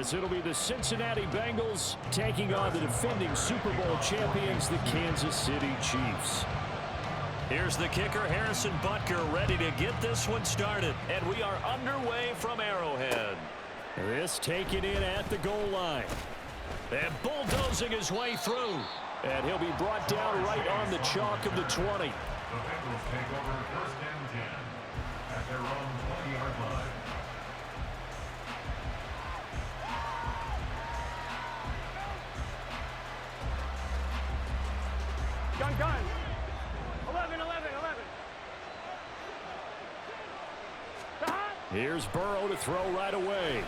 as it'll be the Cincinnati Bengals taking on the defending Super Bowl champions, the Kansas City Chiefs. Here's the kicker, Harrison Butker, ready to get this one started. And we are underway from Arrowhead. This taken in at the goal line. And bulldozing his way through. And he'll be brought down right on the chalk of the 20. The Bengals take over 1st and 10 at their own 20-yard line. Gun. 11. Here's Burrow to throw right away.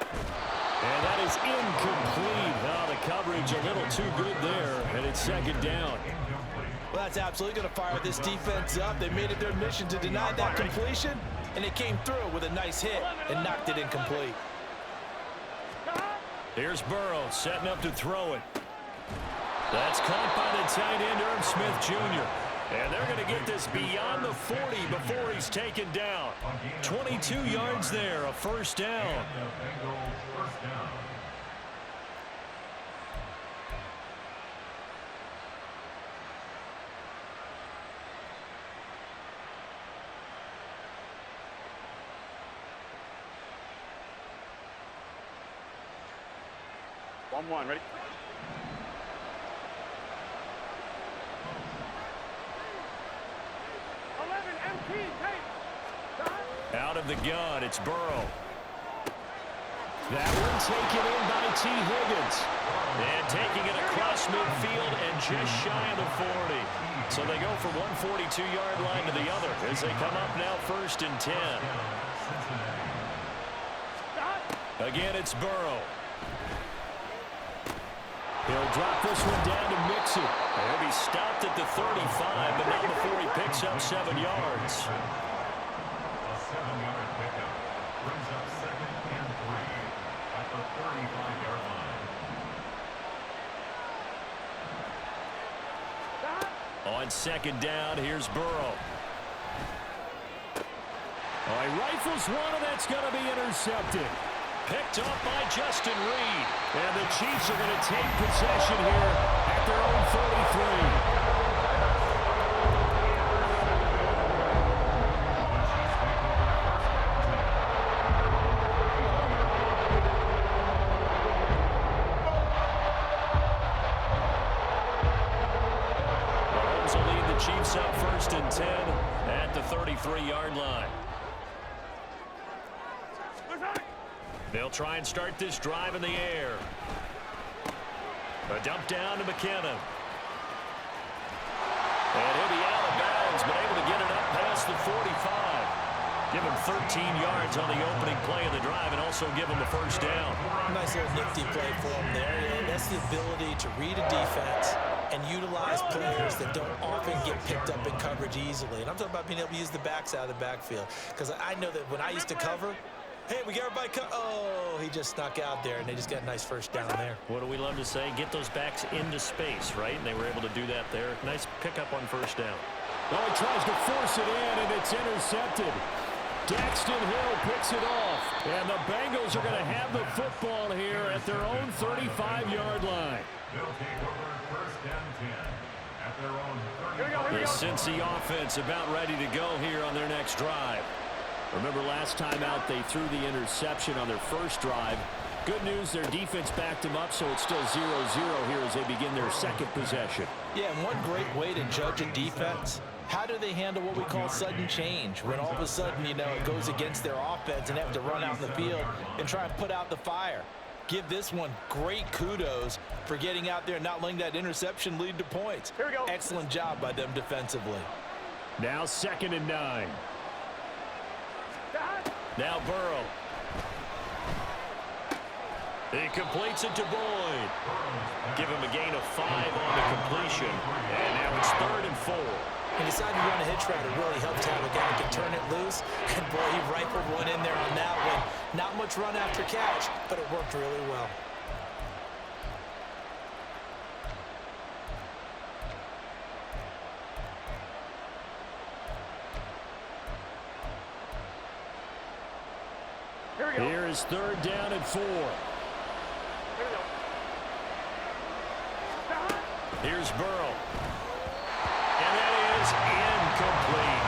And that is incomplete. Oh, the coverage a little too good there, and it's 2nd down. Well, that's absolutely going to fire this defense up. They made it their mission to deny that completion, and it came through with a nice hit and knocked it incomplete. Here's Burrow setting up to throw it. That's caught by the tight end, Irv Smith Jr. And they're going to get this beyond the 40 before he's taken down. 22 yards there, a 1st down. One, ready? Out of the gun, it's Burrow. That one taken in by T. Higgins. And taking it across midfield and just shy of the 40. So they go from one 42-yard line to the other as they come up now 1st and 10. Again, it's Burrow. He'll drop this one down to Mixon. He'll be stopped at the 35, but not before he picks up 7 yards. A 7-yard pickup brings up 2nd and 3 at the 35-yard line. On 2nd down, here's Burrow. Oh, he rifles one, and that's going to be intercepted. Picked up by Justin Reed. And the Chiefs are going to take possession here at their own 43. Chiefs up 1st and 10 at the 33-yard line. They'll try and start this drive in the air. A dump down to McKinnon. And he'll be out of bounds, but able to get it up past the 45. Give him 13 yards on the opening play of the drive and also give him the 1st down. Nice little nifty play for him there. Yeah, that's the ability to read a defense and utilize players that don't often get picked up in coverage easily. And I'm talking about being able to use the backs out of the backfield. Because I know that when I used to cover, hey, we got everybody oh, he just snuck out there, and they just got a nice 1st down there. What do we love to say? Get those backs into space, right? And they were able to do that there. Nice pickup on 1st down. Well, he tries to force it in, and it's intercepted. Daxton Hill picks it off. And the Bengals are going to have the football here at their own 35-yard line. They'll take over 1st and 10 at their own 30. The Cincy offense about ready to go here on their next drive. Remember last time out they threw the interception on their 1st drive. Good news, their defense backed them up, so it's still 0-0 here as they begin their 2nd possession. Yeah, and one great way to judge a defense, how do they handle what we call sudden change? When all of a sudden, you know, it goes against their offense and they have to run out in the field and try and put out the fire. Give this one great kudos for getting out there and not letting that interception lead to points. Here we go. Excellent job by them defensively. Now 2nd and 9. Now Burrow. He completes it to Boyd. Give him a gain of 5 on the completion. And now it's 3rd and 4. He decided to run a hitch route. It really helped to have a guy who can turn it loose. And boy, he rifled one in there on that one. Not much run after catch, but it worked really well. Here we go. Here is 3rd down and 4. Here we go. Here's Burrow. And that is incomplete.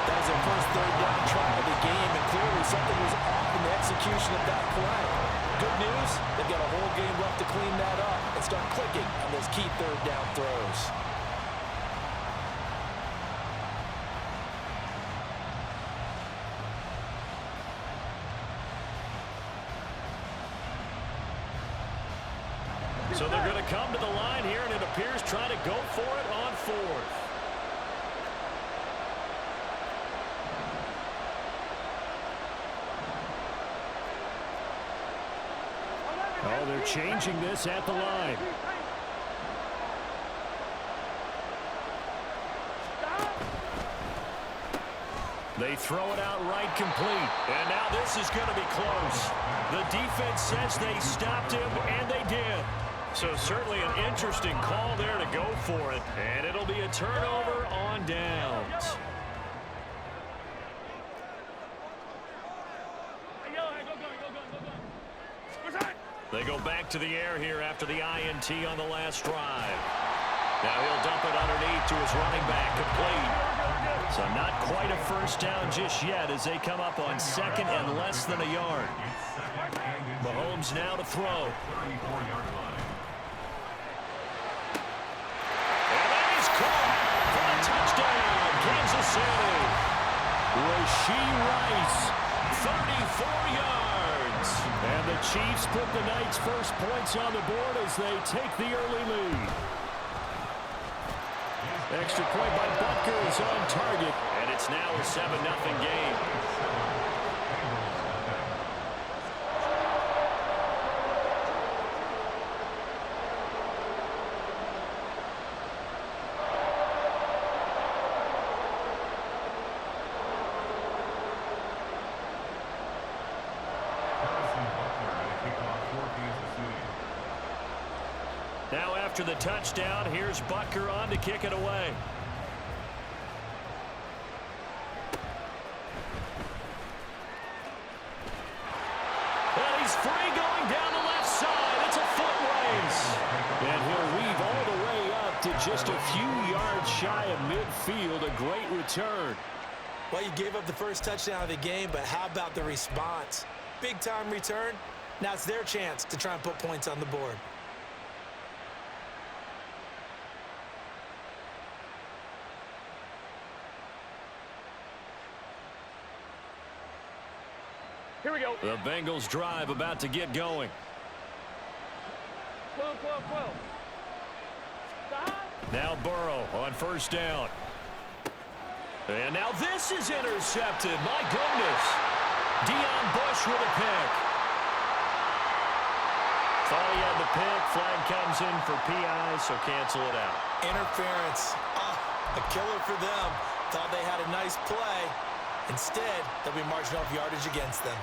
That was their first 3rd down try of the game, and clearly something was off in the execution of that play. Good news, they've got a whole game left to clean that up and start clicking on those key 3rd down throws. So they're going to come to the line here, and it appears trying to go for it on 4th. Oh, they're changing this at the line. They throw it out right complete. And now this is going to be close. The defense says they stopped him, and they did. So certainly an interesting call there to go for it. And it'll be a turnover on downs. They go back to the air here after the INT on the last drive. Now he'll dump it underneath to his running back, complete. So not quite a first down just yet as they come up on 2nd and less than a yard. Mahomes now to throw. And then he's caught for a touchdown, Kansas City. Rashee Rice, 34 yards. and the Chiefs put the night's first points on the board as they take the early lead. Extra point by Butker is on target. And it's now a 7-0 game. Now after the touchdown, here's Butker on to kick it away. And he's free going down the left side. It's a foot race. And he'll weave all the way up to just a few yards shy of midfield. A great return. Well, you gave up the first touchdown of the game, but how about the response? Big-time return. Now it's their chance to try and put points on the board. Here we go. The Bengals drive about to get going. 12. Now Burrow on first down. And now this is intercepted. My goodness. Deion Bush with a pick. Thought he had the pick. Flag comes in for PI, so cancel it out. Interference. A killer for them. Thought they had a nice play. Instead, they'll be marching off yardage against them.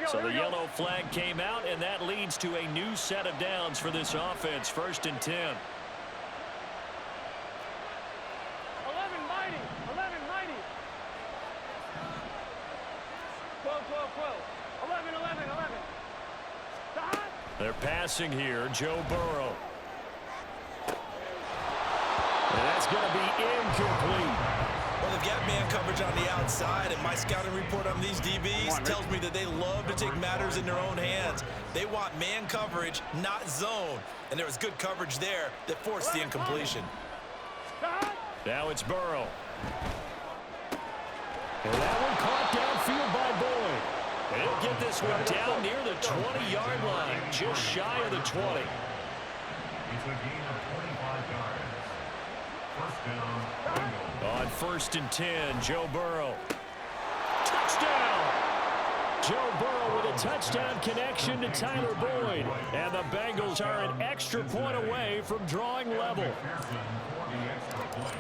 So the yellow flag came out, and that leads to a new set of downs for this offense. 1st and 10. 11 mighty. 12. 11. They're passing here. Joe Burrow. And that's going to be incomplete. Well, they've got man coverage on the outside, and my scouting report on these DBs tells me that they love to take matters in their own hands. They want man coverage, not zone. And there was good coverage there that forced the incompletion. Now it's Burrow. And that one caught downfield by Boyd. And he'll get this one down near the 20-yard line, just shy of the 20. It's a gain of 25 yards. First down, Bengals. On 1st and 10, Joe Burrow. Touchdown! Joe Burrow with a touchdown connection to Tyler Boyd. And the Bengals are an extra point away from drawing level. McPherson for the extra point.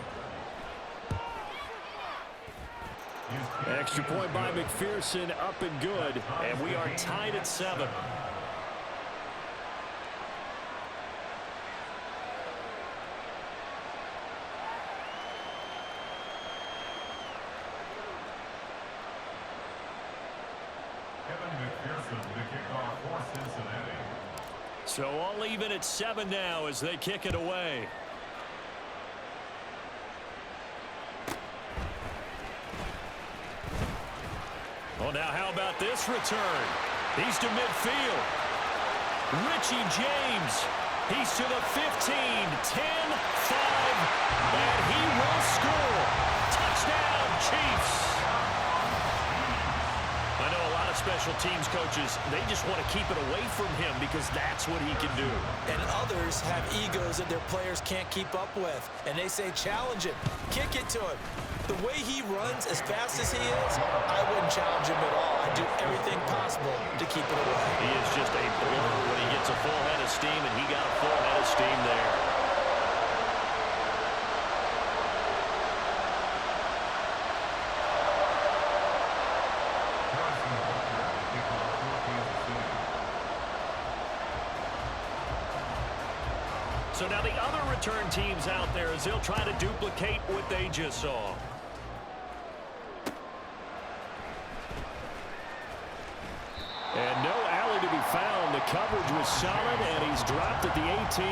Extra point by McPherson, up and good. And we are tied at 7. Pearson to kick off for Cincinnati. So all even at 7 now as they kick it away. Oh, now how about this return? He's to midfield. Richie James. He's to the 15, 10, 5, and he will score. Touchdown, Chiefs. I know a lot of special teams coaches, they just want to keep it away from him because that's what he can do. And others have egos that their players can't keep up with. And they say, challenge him, kick it to him. The way he runs as fast as he is, I wouldn't challenge him at all. I'd do everything possible to keep it away. He is just a blur when he gets a full head of steam, and he got a full head of steam there. So now the other return teams out there as they'll try to duplicate what they just saw. And no alley to be found. The coverage was solid, and he's dropped at the 18.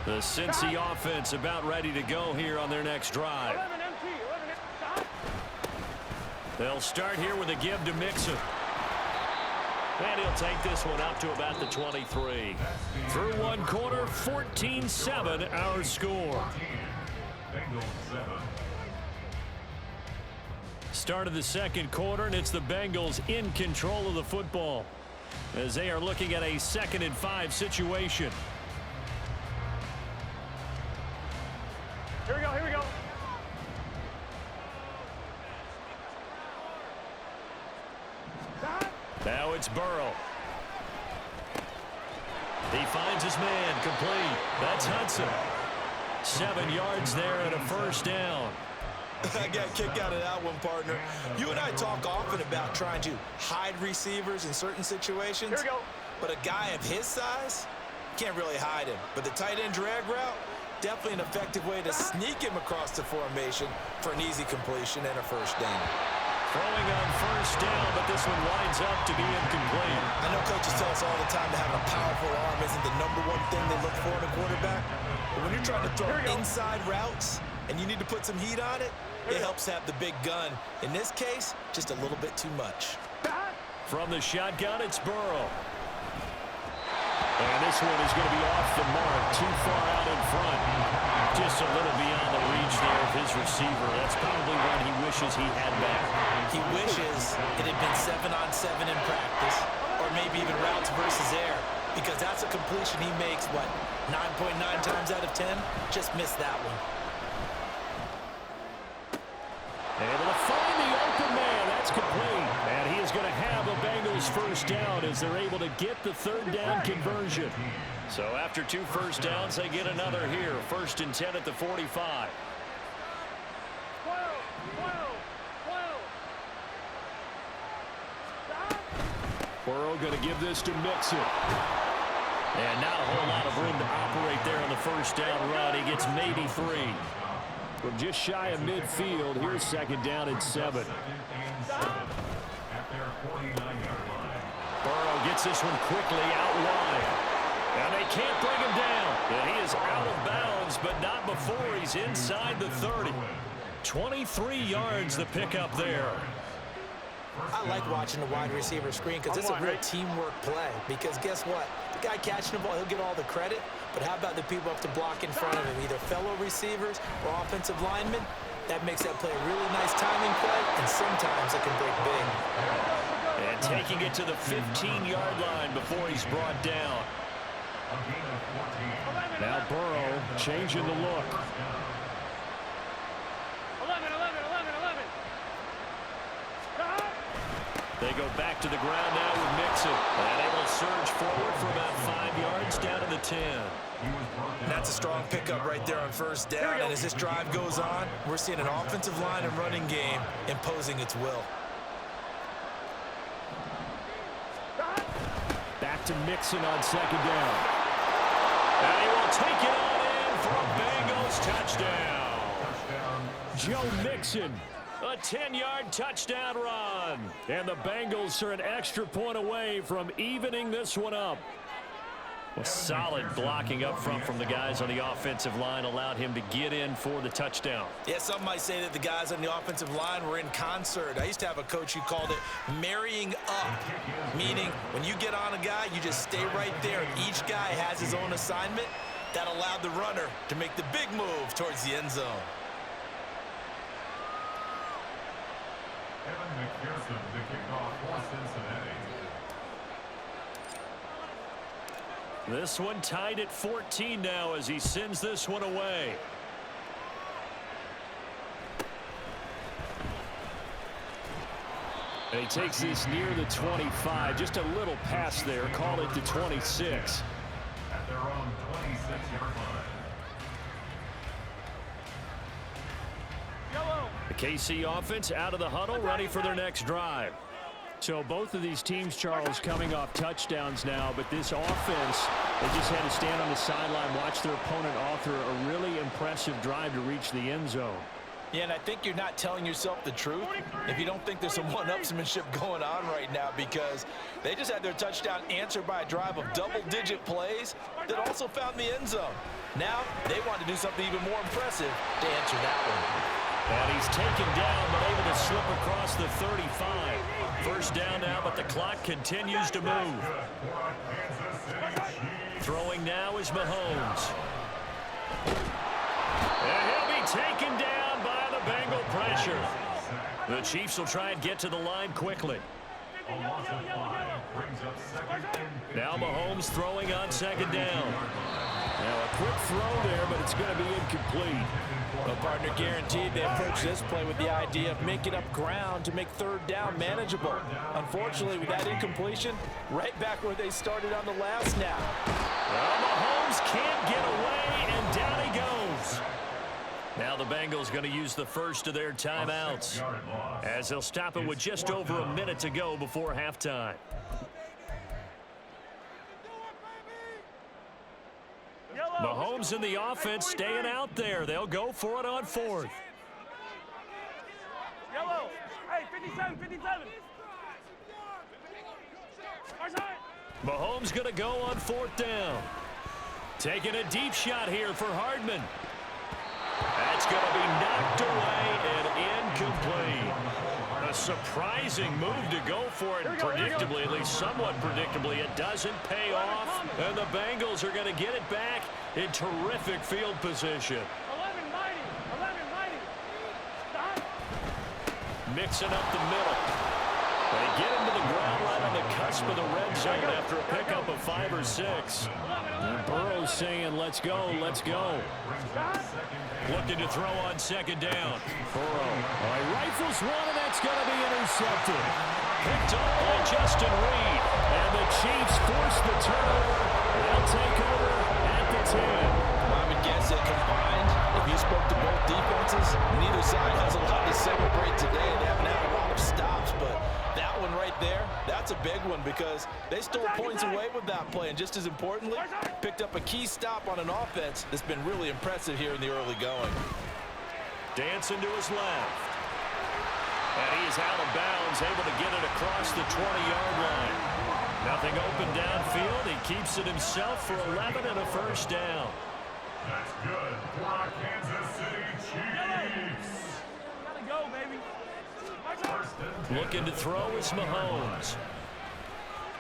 The Cincy offense about ready to go here on their next drive. 11 MT, 11 MT. They'll start here with a give to Mixon. And he'll take this one up to about the 23. Through one quarter, 14-7 our score. Start of the second quarter, and it's the Bengals in control of the football as they are looking at a 2nd and 5 situation. Here we go, here we go. Now it's Burrow. He finds his man, complete. That's Hudson. 7 yards there and a first down. I got a kick out of that one, partner. You and I talk often about trying to hide receivers in certain situations. Here we go. But a guy of his size, can't really hide him. But the tight end drag route, definitely an effective way to sneak him across the formation for an easy completion and a first down. Throwing on first down, but this one winds up to be incomplete. I know coaches tell us all the time that having a powerful arm isn't the #1 thing they look for in a quarterback. But when you're trying to throw inside routes and you need to put some heat on it, it helps have the big gun. In this case, just a little bit too much. From the shotgun, it's Burrow. And this one is going to be off the mark, too far out in front. Just a little beyond the reach there of his receiver. That's probably one he wishes he had back. He wishes it had been 7-on-7 in practice, or maybe even routes versus air, because that's a completion he makes, what, 9.9 times out of 10? Just missed that one. Able to find the open man. That's complete. And he is going to have a Bengals first down as they're able to get the 3rd down conversion. So after 2 first downs, they get another here. 1st and 10 at the 45. 12, 12, 12. Burrow going to give this to Mixon. And not a whole lot of room to operate there on the first down run. He gets maybe 3. From just shy of midfield, here's 2nd down and 7. Burrow gets this one quickly out wide. And they can't bring him down. And he is out of bounds, but not before he's inside the 30. 23 yards the pickup there. I like watching the wide receiver screen because it's a real teamwork play. Because guess what? The guy catching the ball, he'll get all the credit. But how about the people up to block in front of him, either fellow receivers or offensive linemen? That makes that play a really nice timing play, and sometimes it can break big. And taking it to the 15-yard line before he's brought down. Now Burrow changing the look. 11, 11, 11, 11. They go back to the ground now with Mixon. And able to surge forward for about 5 yards down to the 10. And that's a strong pickup right there on first down. And as this drive goes on, we're seeing an offensive line and running game imposing its will. to Mixon on second down. And he will take it on in for a Bengals touchdown. Joe Mixon. A 10-yard touchdown run. And the Bengals are an extra point away from evening this one up. Well, solid blocking up front from the guys on the offensive line allowed him to get in for the touchdown. Yeah, some might say that the guys on the offensive line were in concert. I used to have a coach who called it marrying up, meaning when you get on a guy, you just stay right there, and each guy has his own assignment. That allowed the runner to make the big move towards the end zone. Evan McPherson to kick off for Cincinnati. This one tied at 14 now as he sends this one away. And he takes this near the 25. Just a little pass there. Call it the 26. At their own 26-yard line. The KC offense out of the huddle, ready for their next drive. So both of these teams, Charles, coming off touchdowns now, but this offense, they just had to stand on the sideline, watch their opponent author a really impressive drive to reach the end zone. Yeah, and I think you're not telling yourself the truth if you don't think there's some one-upsmanship going on right now, because they just had their touchdown answered by a drive of double-digit plays that also found the end zone. Now they want to do something even more impressive to answer that one. And he's taken down but able to slip across the 35. First down now, but the clock continues to move. Throwing now is Mahomes. And he'll be taken down by the Bengal pressure. The Chiefs will try and get to the line quickly. Now Mahomes throwing on second down. Now a quick throw there, but it's going to be incomplete. Well, partner, guaranteed they approach this play with the idea of making up ground to make third down manageable. Unfortunately, with that incompletion, right back where they started on the last snap. Well, Mahomes can't get away, and down he goes. Now the Bengals going to use the first of their timeouts, as they'll stop it with just over a minute to go before halftime. Mahomes and the offense staying out there. They'll go for it on fourth. Yellow. Hey, 57, 57. Mahomes going to go on fourth down. Taking a deep shot here for Hardman. That's going to be knocked away and incomplete. A surprising move to go for it, predictably, at least somewhat predictably. It doesn't pay off, and the Bengals are going to get it back in terrific field position. 11 mighty. 11 mighty. Stop. Mixing up the middle. They get him to the ground right on the cusp of the red zone after a pickup of 5 or 6. And Burrow's saying, let's go, let's go. Looking to throw on second down. Burrow. He rifles one, and that's going to be intercepted. Picked up by Justin Reed. And the Chiefs force the turnover. They'll take over at the 10. I would guess that combined, if you spoke to both defenses, neither side has a lot to celebrate today. They haven't had a lot of stops, but that one right there, that's a big one because they stole points away with that play, and just as importantly, picked up a key stop on an offense that's been really impressive here in the early going. Dancing to his left. And he is out of bounds, able to get it across the 20-yard line. Nothing open downfield. He keeps it himself for 11 and a first down. That's good for our Kansas City Chiefs. Gotta go, baby. Looking to throw is Mahomes.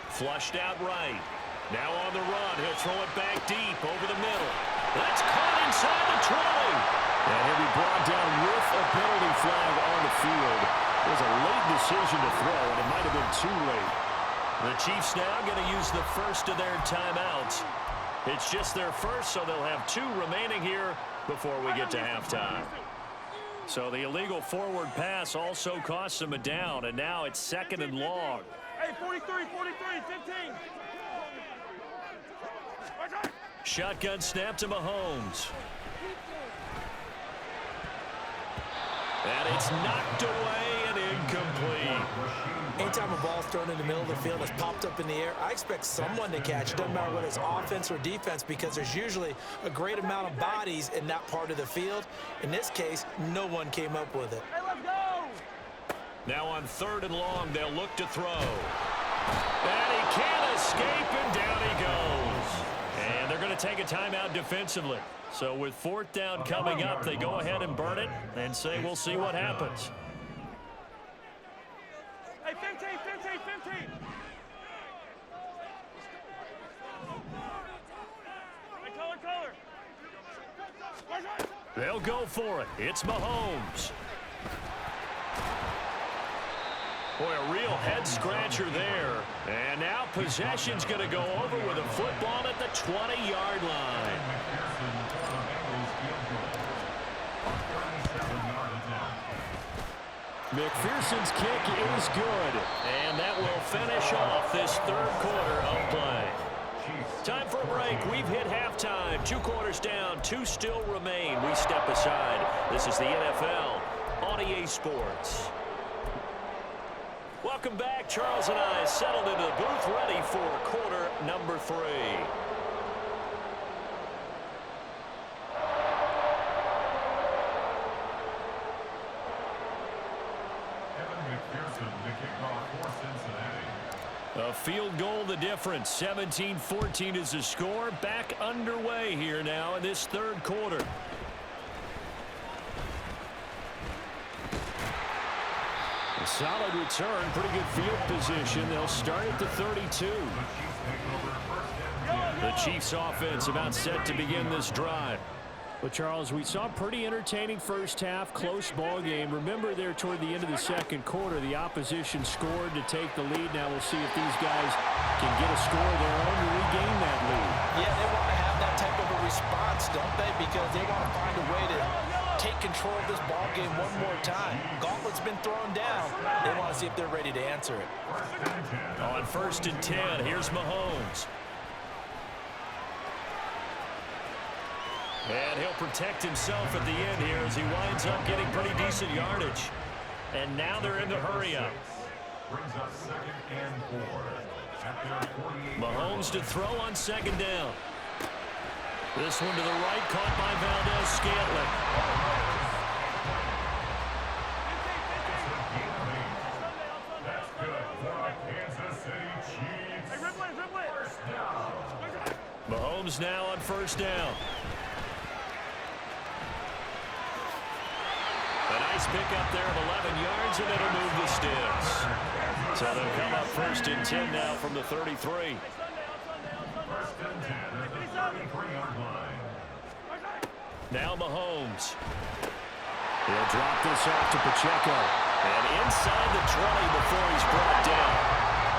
Flushed out right. Now on the run. He'll throw it back deep over the middle. That's caught inside the 20. And he'll be brought down with a penalty flag on the field. It was a late decision to throw, and it might have been too late. The Chiefs now going to use the first of their timeouts. It's just their first, so they'll have 2 remaining here before we get to halftime. So the illegal forward pass also costs them a down, and now it's second and long. Hey, 43, 15. Shotgun snap to Mahomes. And it's knocked away and incomplete. Anytime a ball's thrown in the middle of the field that's popped up in the air, I expect someone to catch. It doesn't matter whether it's offense or defense, because there's usually a great amount of bodies in that part of the field. In this case, no one came up with it. Hey, let's go! Now on 3rd and long, they'll look to throw. And he can't escape, and down he goes. And they're going to take a timeout defensively. So with 4th down coming up, they go ahead and burn it and say we'll see what happens. Hey, 15, 15, 15! Hey, color! They'll go for it. It's Mahomes. Boy, a real head-scratcher there. And now possession's going to go over with a football at the 20-yard line. McPherson's kick is good. And that will finish off this 3rd quarter of play. Time for a break. We've hit halftime. 2 quarters down. 2 still remain. We step aside. This is the NFL on EA Sports. Welcome back. Charles and I settled into the booth, ready for quarter number 3. A field goal the difference. 17-14 is the score. Back underway here now in this 3rd quarter. A solid return, pretty good field position. They'll start at the 32. The Chiefs offense about set to begin this drive. Well, Charles, we saw a pretty entertaining first half, close ball game. Remember there toward the end of the 2nd quarter, the opposition scored to take the lead. Now we'll see if these guys can get a score of their own to regain that lead. Yeah, they want to have that type of a response, don't they? Because they want to find a way to take control of this ball game one more time. Gauntlet's been thrown down. They want to see if they're ready to answer it. On 1st and 10, here's Mahomes. And he'll protect himself at the end here as he winds up getting pretty decent yardage. And now they're in the hurry-up. Mahomes to throw on 2nd down. This one to the right, caught by Valdez-Scantling. Mahomes now on 1st down. A nice pick up there of 11 yards, and it'll move the sticks. So they'll come up 1st and 10 now from the 33. Now Mahomes. He'll drop this off to Pacheco. And inside the 20 before he's brought down.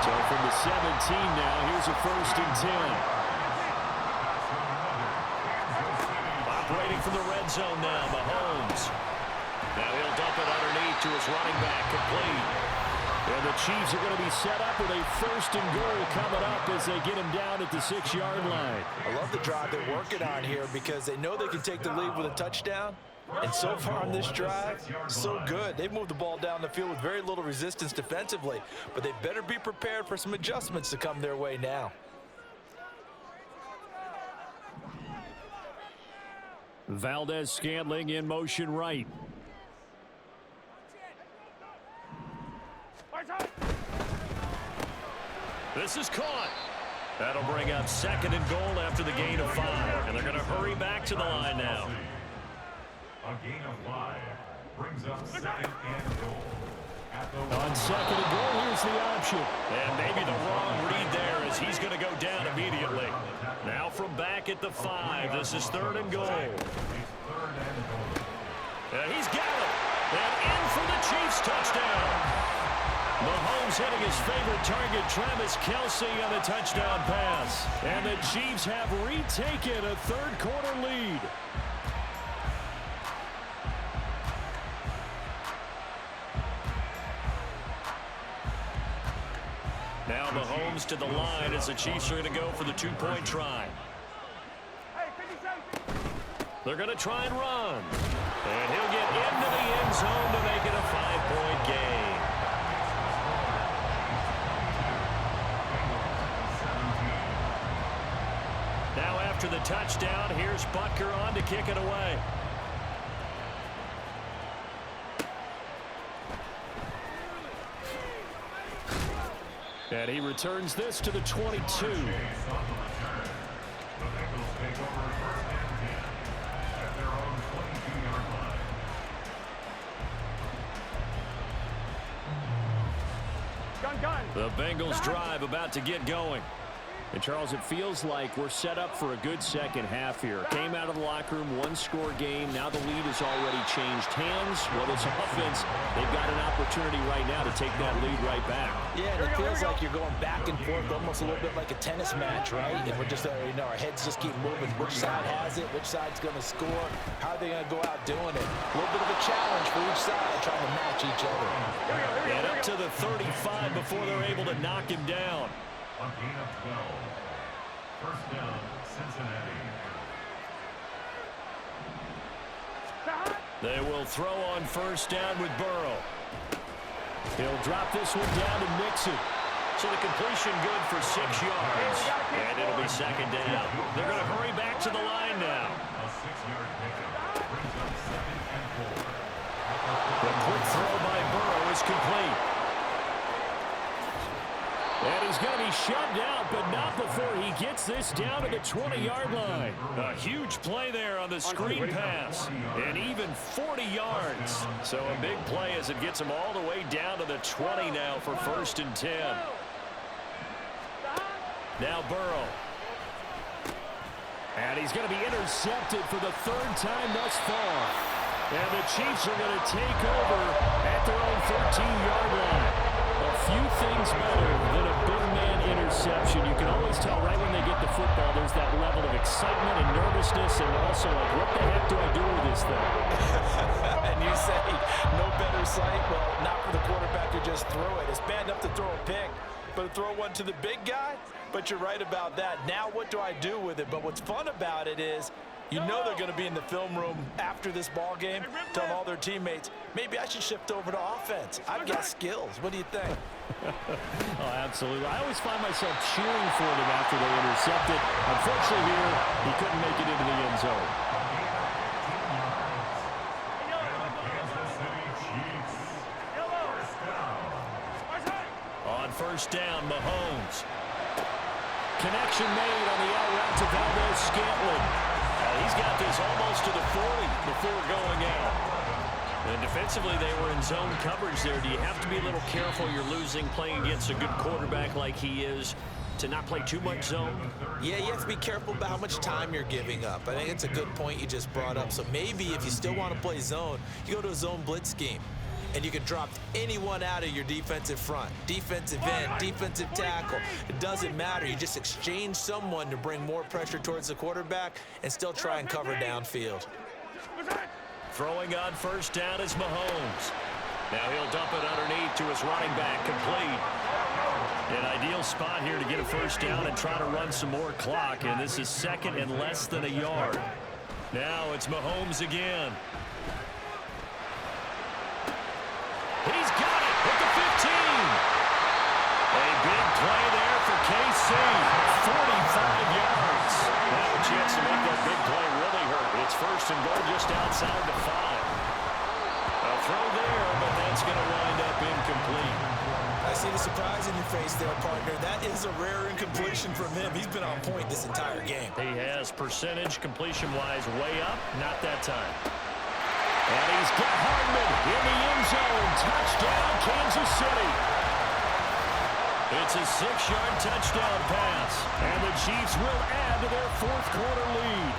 So from the 17 now, here's a 1st and 10. Operating from the red zone now, Mahomes. Now he'll dump it underneath to his running back, complete. And the Chiefs are going to be set up with a 1st and goal coming up as they get him down at the 6-yard line. I love the drive they're working on here because they know they can take the lead with a touchdown. And so far on this drive, so good. They've moved the ball down the field with very little resistance defensively, but they better be prepared for some adjustments to come their way now. Valdez-Scantling in motion right. This is caught. That'll bring up 2nd and goal after the gain of 5. And they're going to hurry back to the line now. A gain of 5 brings up 2nd and goal. On 2nd and goal, here's the option. And maybe the wrong read there as he's going to go down immediately. Now from back at the 5, this is 3rd and goal. And he's got it. And in for the Chiefs touchdown. Mahomes hitting his favorite target, Travis Kelce, on the touchdown pass. And the Chiefs have retaken a 3rd quarter lead. Now Mahomes to the line as the Chiefs are going to go for the 2-point try. They're going to try and run. And he'll get into the end zone to make it a 5-point game. after the touchdown, here's Butker on to kick it away. And he returns this to the 22. The Bengals drive about to get going. And, Charles, it feels like we're set up for a good second half here. Came out of the locker room, one-score game. Now the lead has already changed hands. Well, this offense, they've got an opportunity right now to take that lead right back. Yeah, and it feels like you're going back and forth, almost a little bit like a tennis match, right? And we're just, our heads just keep moving. Which side has it? Which side's going to score? How are they going to go out doing it? A little bit of a challenge for each side, trying to match each other. And up to the 35 before they're able to knock him down. On gain of 12. First down, Cincinnati. They will throw on first down with Burrow. He'll drop this one down to Mixon. So the completion good for 6 yards. And it'll be second down. They're going to hurry back to the line now. A 6-yard pickup brings up 2nd and 4. The quick throw by Burrow is complete. And he's going to be shoved out, but not before he gets this down to the 20-yard line. A huge play there on the screen pass. And even 40 yards. So a big play as it gets him all the way down to the 20 now for 1st and 10. Now Burrow. And he's going to be intercepted for the 3rd time thus far. And the Chiefs are going to take over at their own 13-yard line. A few things better than a big man interception. You can always tell right when they get the football, there's that level of excitement and nervousness, and also like, what the heck do I do with this thing? And you say, no better sight? Well, not for the quarterback to just throw it. It's bad enough to throw a pick, but to throw one to the big guy? But you're right about that. Now what do I do with it? But what's fun about it is, you know they're going to be in the film room after this ball game, telling all their teammates, maybe I should shift over to offense. I've got skills. What do you think? Oh, absolutely. I always find myself cheering for them after they intercept it. Unfortunately here, he couldn't make it into the end zone. On first down, Mahomes. Connection made on the out route to Valdez-Scantling. He's got this almost to the 40 before going out. And defensively, they were in zone coverage there. Do you have to be a little careful? You're losing playing against a good quarterback like he is to not play too much zone? Yeah, you have to be careful about how much time you're giving up. I think it's a good point you just brought up. So maybe if you still want to play zone, you go to a zone blitz scheme. And you can drop anyone out of your defensive front. Defensive end, defensive tackle. It doesn't matter. You just exchange someone to bring more pressure towards the quarterback and still try and cover downfield. Throwing on first down is Mahomes. Now he'll dump it underneath to his running back, complete. An ideal spot here to get a first down and try to run some more clock. And this is 2nd and less than a yard. Now it's Mahomes again. He's got it at the 15. A big play there for KC. 45 yards. Now a chance to make that big play really hurt. It's 1st and goal just outside the 5. A throw there, but that's going to wind up incomplete. I see the surprise in your face there, partner. That is a rare incompletion from him. He's been on point this entire game. He has percentage completion-wise way up. Not that time. And he's got Hardman in the end zone. Touchdown, Kansas City. It's a 6-yard touchdown pass. And the Chiefs will add to their 4th quarter lead.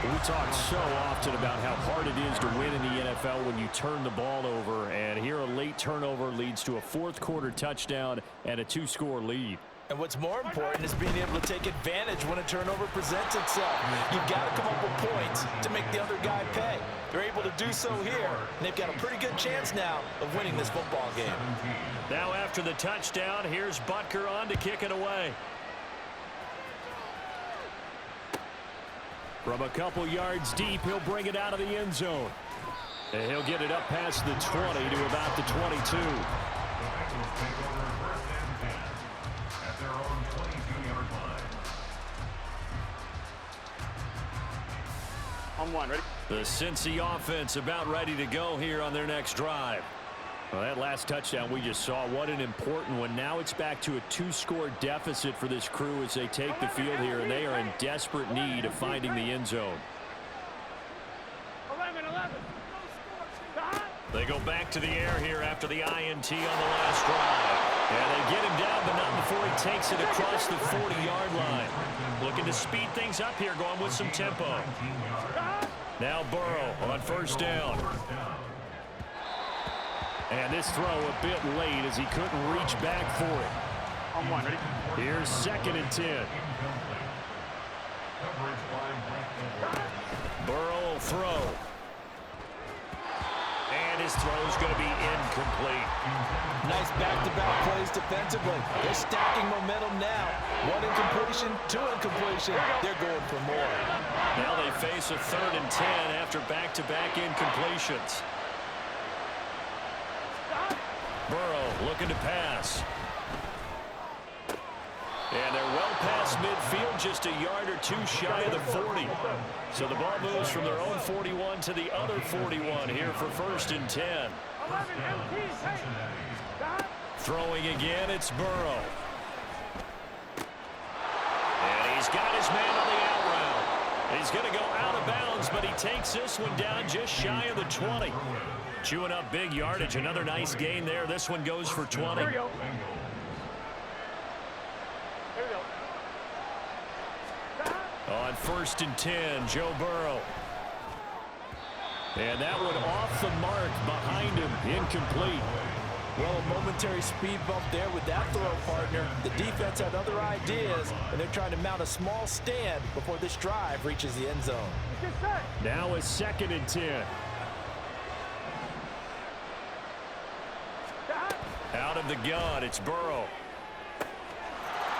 We talk so often about how hard it is to win in the NFL when you turn the ball over. And here a late turnover leads to a 4th quarter touchdown and a 2-score lead. And what's more important is being able to take advantage when a turnover presents itself. You've got to come up with points to make the other guy pay. They're able to do so here, and they've got a pretty good chance now of winning this football game. Now after the touchdown, here's Butker on to kick it away. From a couple yards deep, he'll bring it out of the end zone. And he'll get it up past the 20 to about the 22. On one, ready? The Cincy offense about ready to go here on their next drive. Well, that last touchdown we just saw, what an important one. Now it's back to a 2-score deficit for this crew as they take the field here, and they are in desperate need of finding the end zone. 11. They go back to the air here after the INT on the last drive. Yeah, they get him down, but not before he takes it across the 40-yard line. Looking to speed things up here, going with some tempo. Now Burrow on first down. And this throw a bit late as he couldn't reach back for it. On one, ready? Here's 2nd and 10. Burrow will throw. And his throw's going to be incomplete. Nice back-to-back plays defensively. They're stacking momentum now. 1 incompletion, 2 incompletion. They're going for more. Now they face a 3rd and 10 after back-to-back incompletions. Burrow looking to pass. And they're well past midfield, just a yard or 2 shy of the 40. So the ball moves from their own 41 to the other 41 here for 1st and 10. 11 MT, Throwing again, it's Burrow. And he's got his man on the out route. He's going to go out of bounds, but he takes this one down just shy of the 20. Chewing up big yardage. Another nice gain there. This one goes for 20. Here we go. On 1st and 10, Joe Burrow. And that one off the mark behind him, incomplete. Well, a momentary speed bump there with that throw, partner. The defense had other ideas, and they're trying to mount a small stand before this drive reaches the end zone. Get set. Now a 2nd and 10. Out of the gun, it's Burrow.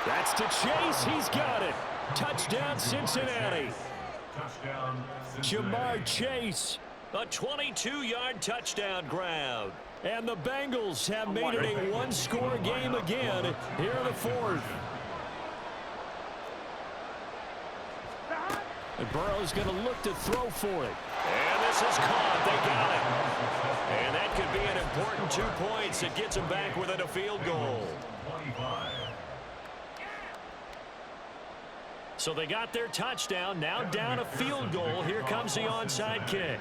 That's to Chase. He's got it. Touchdown, Cincinnati. Jamar Chase. A 22-yard touchdown grab. And the Bengals have made it a 1-score game again here in the 4th. And Burrow's going to look to throw for it. And this is caught. They got it. And that could be an important 2 points. It gets them back within a field goal. So they got their touchdown. Now down a field goal. Here comes the onside kick.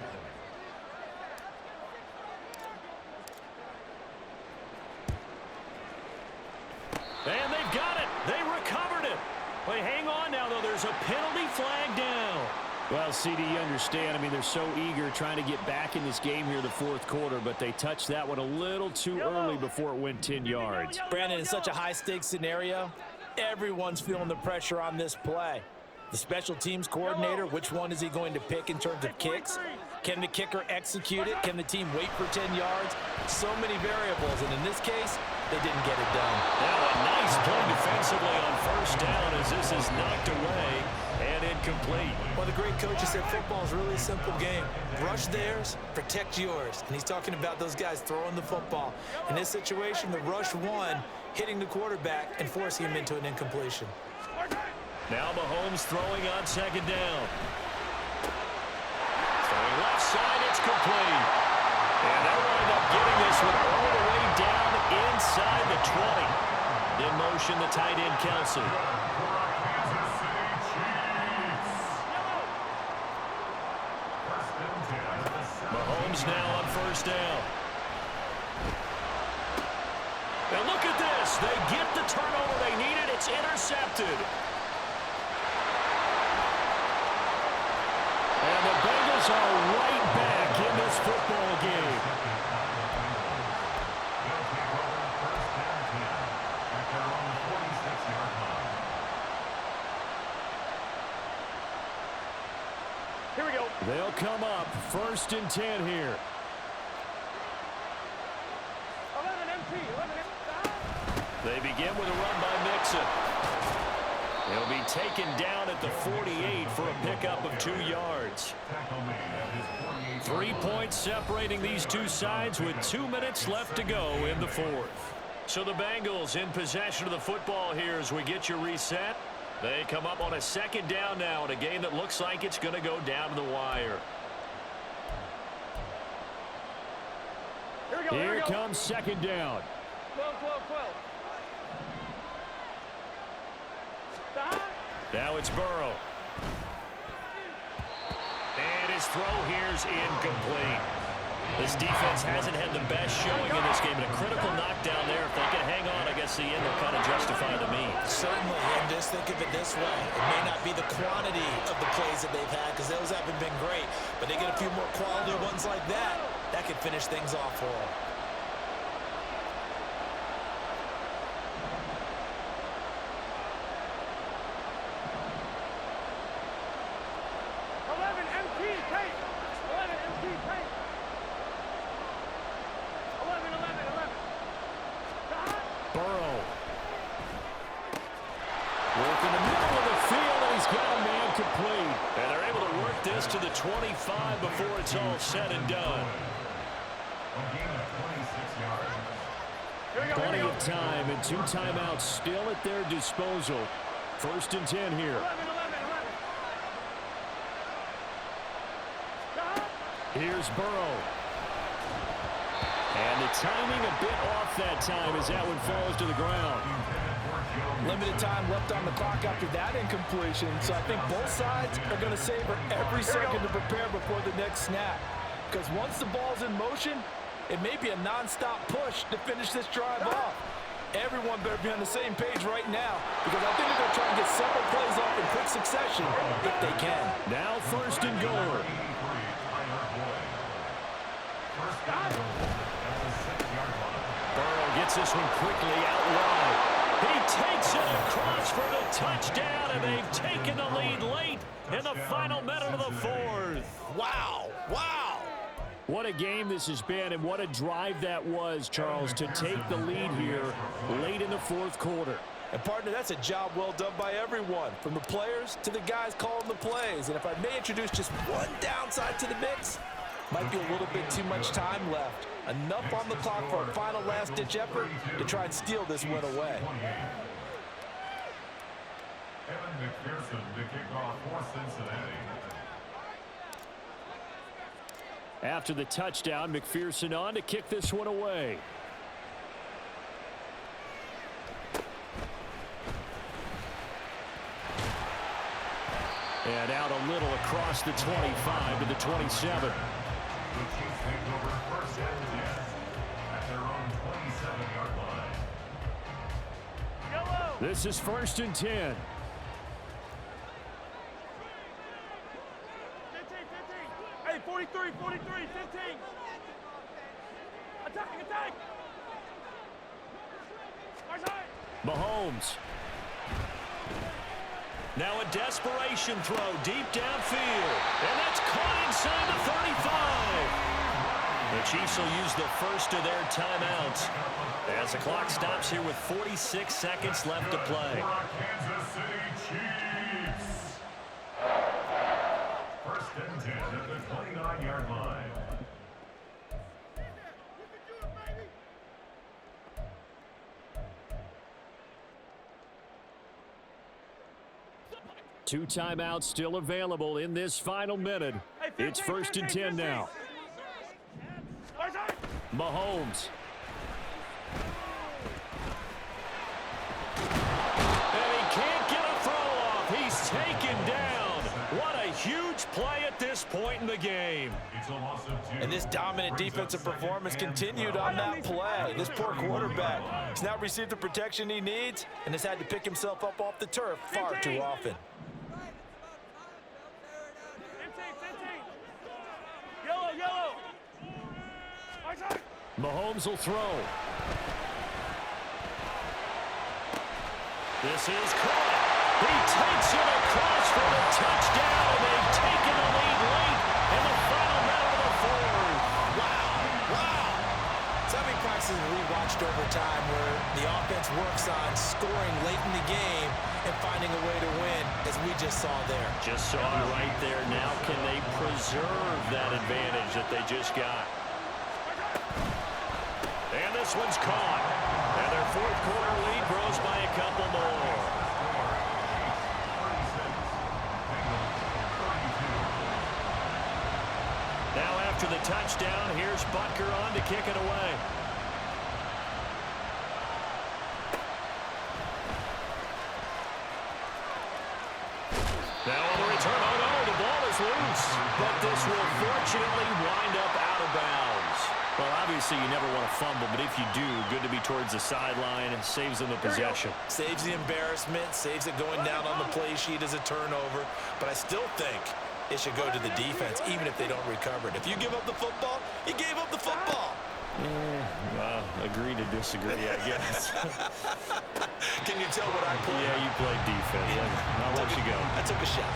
And they've got it. They recovered it. Wait, hang on now, though. There's a penalty flag down. Well, CD, you understand. I mean, they're so eager trying to get back in this game here the 4th quarter, but they touched that one a little too early before it went 10 yards. Brandon, in such a high-stakes scenario, everyone's feeling the pressure on this play. The special teams coordinator, which one is he going to pick in terms of kicks? Can the kicker execute it? Can the team wait for 10 yards? So many variables, and in this case, they didn't get it done. Now a nice play defensively on 1st down as this is knocked away and incomplete. Well, the great coach has said football is really a simple game. Rush theirs, protect yours. And he's talking about those guys throwing the football. In this situation, the rush won, hitting the quarterback and forcing him into an incompletion. Now Mahomes throwing on 2nd down. Throwing left side, it's complete. And they'll wind up getting this one all the way down inside the 20. In motion, the tight end, Kelsey. Mahomes now on 1st down. And look at this. They get the turnover they needed. It's intercepted. And the Bengals are right back in this football game. Here we go. They'll come up 1st and 10 here. 11 MT. 11 MT. They begin with a run by Mixon. He'll be taken down at the 48 for a pickup of 2 yards. 3 points separating these two sides with 2 minutes left to go in the 4th. So the Bengals in possession of the football here as we get you reset. They come up on a second down now in a game that looks like it's going to go down to the wire. Here comes second down. 12, 12, 12. Now it's Burrow. And his throw here's incomplete. This defense hasn't had the best showing in this game. And a critical knockdown there. If they can hang on, I guess the end will kind of justify the means. Certainly, and just think of it this way. It may not be the quantity of the plays that they've had because those haven't been great. But they get a few more quality ones like that. That could finish things off for them. To the 25 before it's all said and done. Plenty of time and 2 timeouts still at their disposal. 1st and 10 here. Here's Burrow. And the timing a bit off that time as that one falls to the ground. Limited time left on the clock after that incompletion, so I think both sides are going to savor every second to prepare before the next snap. Because once the ball's in motion, it may be a non-stop push to finish this drive off. Everyone better be on the same page right now, because I think they're going to try and get several plays off in quick succession if they can. Now 1st and goal. Burrow gets this one quickly out wide. He takes it across for the touchdown, and they've taken the lead late in the final minute of the 4th. Wow, wow. What a game this has been, and what a drive that was, Charles, to take the lead here late in the 4th quarter. And, partner, that's a job well done by everyone, from the players to the guys calling the plays. And if I may introduce just one downside to the mix, might be a little bit too much time left. Enough on the clock for a final last-ditch effort to try and steal this win away. Evan McPherson to kick off for Cincinnati. After the touchdown, McPherson on to kick this one away. And out a little across the 25 to the 27. The Chiefs take over 1st and 10 at their own 27-yard line. This is 1st and 10. 15, 15. Hey, 43, 43, 15. Attack. Mahomes. Now a desperation throw deep downfield. And that's caught inside the 35. The Chiefs will use the first of their timeouts as the clock stops here with 46 seconds left to play. Kansas City Chiefs. 1st and 10 at the 29-yard line. Two timeouts still available in this final minute. It's 1st and 10 now. Mahomes. And he can't get a throw off. He's taken down. What a huge play at this point in the game. And this dominant defensive performance continued on that play. This poor quarterback has not received the protection he needs and has had to pick himself up off the turf far too often. Yellow. Mahomes will throw. This is caught. He takes it across for the touchdown, and they've taken the lead late in the final minute of the 4th. Wow. So many practices we watched over time where the offense works on scoring late in the game and finding a way to win, as we just saw there. Just saw it right there. Now can they preserve that advantage that they just got? And this one's caught. And their 4th quarter lead grows by a couple more. Now after the touchdown, here's Butker on to kick it away. Now on the return, oh no, the ball is loose. But this will fortunately wind up out of bounds. Well, obviously you never want to fumble, but if you do, good to be towards the sideline. Saves them the possession. Saves the embarrassment, saves it going down on the play sheet as a turnover. But I still think it should go to the defense, even if they don't recover it. If you give up the football, you gave up the football. Well, agree to disagree, I guess. Can you tell what I played? Yeah, you played defense. Yeah. I'll let you go. I took a shot.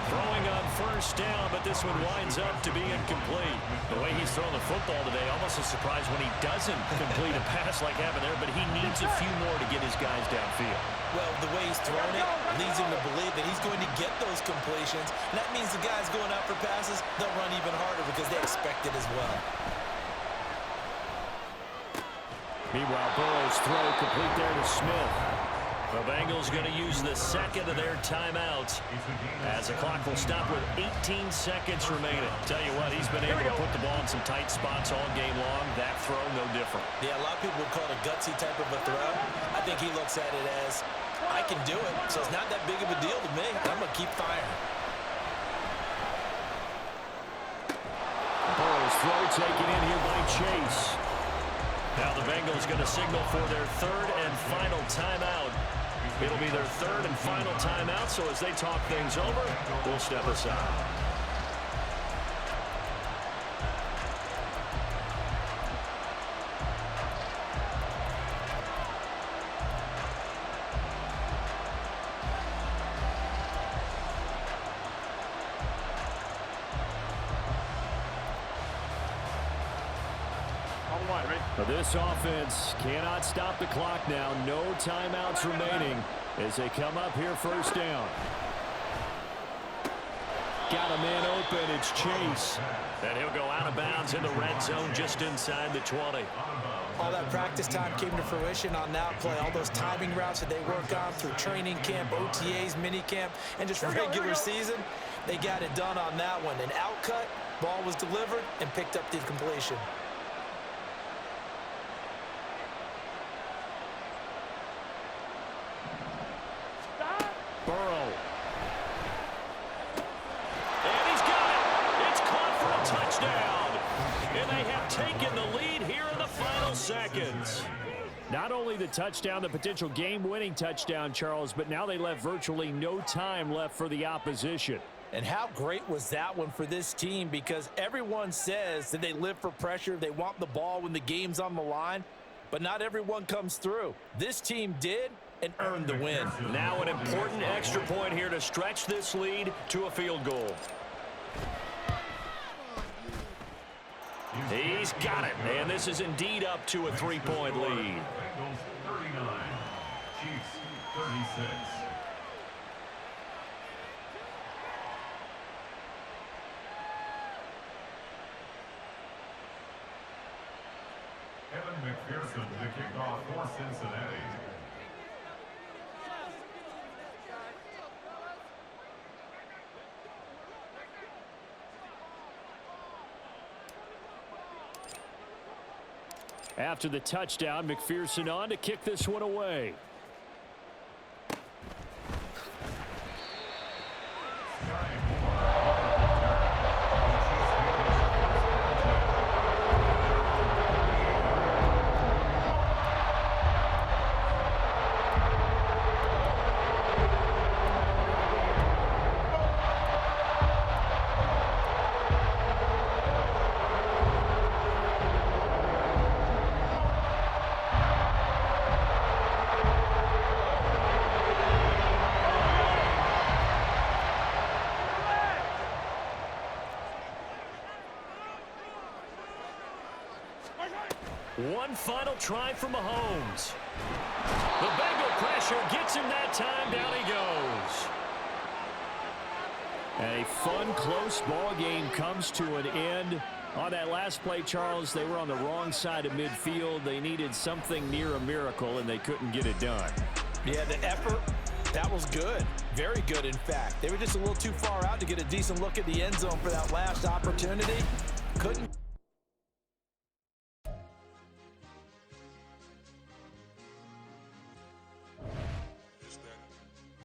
Throwing on first down, but this one winds up to be incomplete. The way he's throwing the football today, almost a surprise when he doesn't complete a pass like happened there, but he needs a few more to get his guys downfield. Well, the way he's thrown it leads him to believe that he's going to get those completions. And that means the guys going out for passes, they'll run even harder because they expect it as well. Meanwhile, Burrow's throw complete there to Smith. The Bengals going to use the second of their timeouts as the clock will stop with 18 seconds remaining. Tell you what, he's been able to put the ball in some tight spots all game long. That throw, no different. Yeah, a lot of people would call it a gutsy type of a throw. I think he looks at it as, I can do it, so it's not that big of a deal to me. I'm going to keep firing. Burrow's throw taken in here by Chase. Now the Bengals going to signal for their third and final timeout. It'll be their third and final timeout, so as they talk things over, we'll step aside. This offense cannot stop the clock now. No timeouts remaining as they come up here first down. Got a man open. It's Chase. And he'll go out of bounds in the red zone just inside the 20. All that practice time came to fruition on that play. All those timing routes that they work on through training camp, OTAs, mini camp, and just regular season, they got it done on that one. An out cut, ball was delivered, and picked up the completion. Burrow. And he's got it. It's caught for a touchdown. And they have taken the lead here in the final seconds. Not only the touchdown, the potential game-winning touchdown, Charles, but now they left virtually no time left for the opposition. And how great was that one for this team? Because everyone says that they live for pressure. They want the ball when the game's on the line. But not everyone comes through. This team did and earned the win. Now an important extra point here to stretch this lead to a field goal. He's got it, and this is indeed up to a 3-point lead. Bengals 39, Chiefs 36. Evan McPherson to kick off for Cincinnati. After the touchdown, McPherson on to kick this one away. One final try for Mahomes. The Bengal pressure gets him that time. Down he goes. A fun, close ball game comes to an end. On that last play, Charles, they were on the wrong side of midfield. They needed something near a miracle, and they couldn't get it done. Yeah, the effort, that was good. Very good, in fact. They were just a little too far out to get a decent look at the end zone for that last opportunity. couldn't